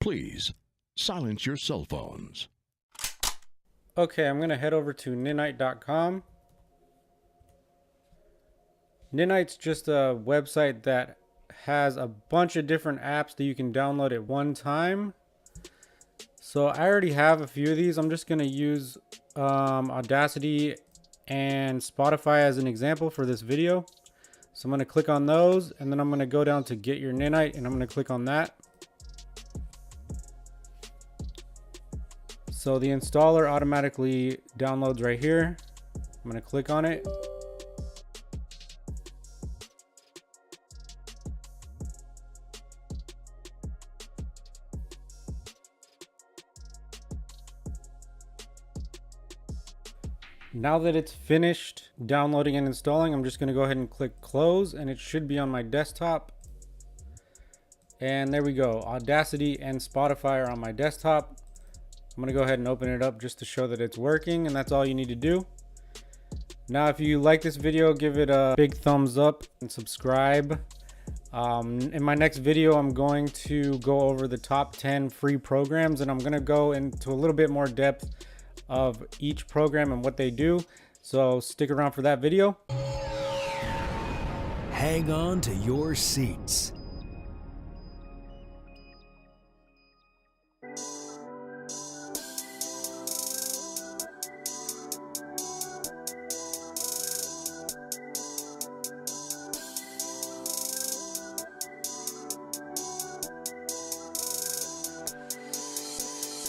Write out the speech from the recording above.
Please silence your cell phones. Okay, I'm going to head over to ninite.com. Ninite's just a website that has a bunch of different apps that you can download at one time. So I already have a few of these. I'm just going to use Audacity and Spotify as an example for this video. So I'm going to click on those, and then I'm going to go down to Get Your Ninite, and I'm going to click on that. So the installer automatically downloads right here. I'm going to click on it. Now that it's finished downloading and installing, I'm just going to go ahead and click close, and it should be on my desktop. And there we go. Audacity and Spotify are on my desktop. I'm going to go ahead and open it up just to show that it's working, and that's all you need to do. Now, if you like this video, give it a big thumbs up and subscribe. In my next video, I'm going to go over the top 10 free programs, and I'm going to go into a little bit more depth of each program and what they do. So stick around for that video. Hang on to your seats.